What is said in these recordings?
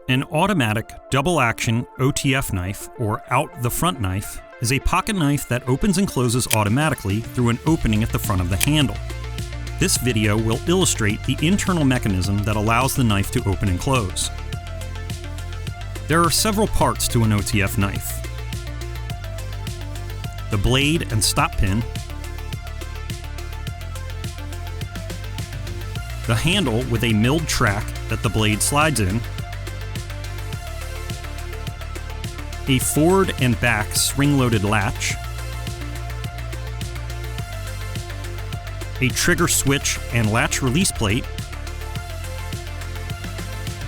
An automatic double-action OTF knife, or out-the-front knife, is a pocket knife that opens and closes automatically through an opening at the front of the handle. This video will illustrate the internal mechanism that allows the knife to open and close. There are several parts to an OTF knife: the blade and stop pin, the handle with a milled track that the blade slides in, a forward and back spring-loaded latch, a trigger switch and latch release plate,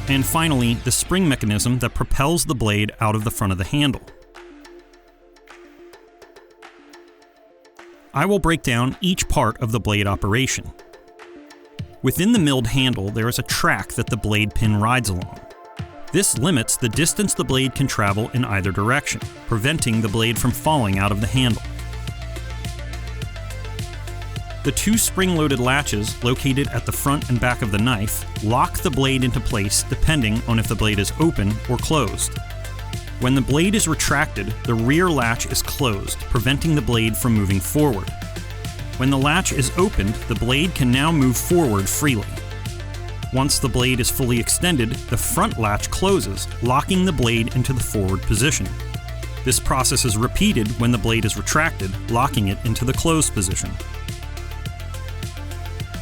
and finally the spring mechanism that propels the blade out of the front of the handle. I will break down each part of the blade operation. Within the milled handle, there is a track that the blade pin rides along. This limits the distance the blade can travel in either direction, preventing the blade from falling out of the handle. The two spring-loaded latches located at the front and back of the knife lock the blade into place depending on if the blade is open or closed. When the blade is retracted, the rear latch is closed, preventing the blade from moving forward. When the latch is opened, the blade can now move forward freely. Once the blade is fully extended, the front latch closes, locking the blade into the forward position. This process is repeated when the blade is retracted, locking it into the closed position.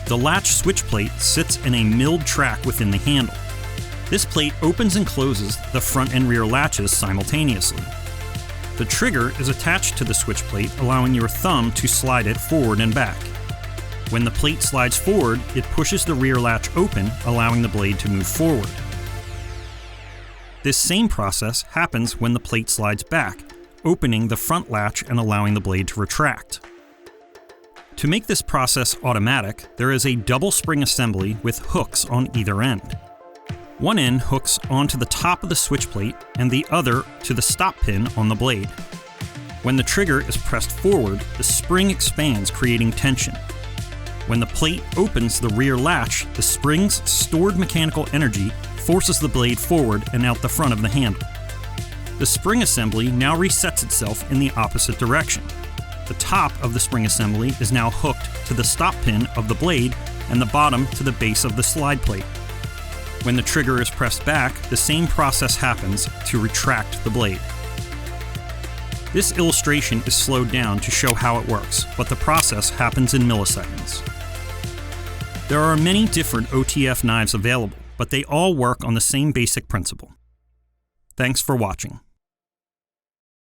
The latch switch plate sits in a milled track within the handle. This plate opens and closes the front and rear latches simultaneously. The trigger is attached to the switch plate, allowing your thumb to slide it forward and back. When the plate slides forward, it pushes the rear latch open, allowing the blade to move forward. This same process happens when the plate slides back, opening the front latch and allowing the blade to retract. To make this process automatic, there is a double spring assembly with hooks on either end. One end hooks onto the top of the switch plate and the other to the stop pin on the blade. When the trigger is pressed forward, the spring expands, creating tension. When the plate opens the rear latch, the spring's stored mechanical energy forces the blade forward and out the front of the handle. The spring assembly now resets itself in the opposite direction. The top of the spring assembly is now hooked to the stop pin of the blade and the bottom to the base of the slide plate. When the trigger is pressed back, the same process happens to retract the blade. This illustration is slowed down to show how it works, but the process happens in milliseconds. There are many different OTF knives available, but they all work on the same basic principle. Thanks for watching.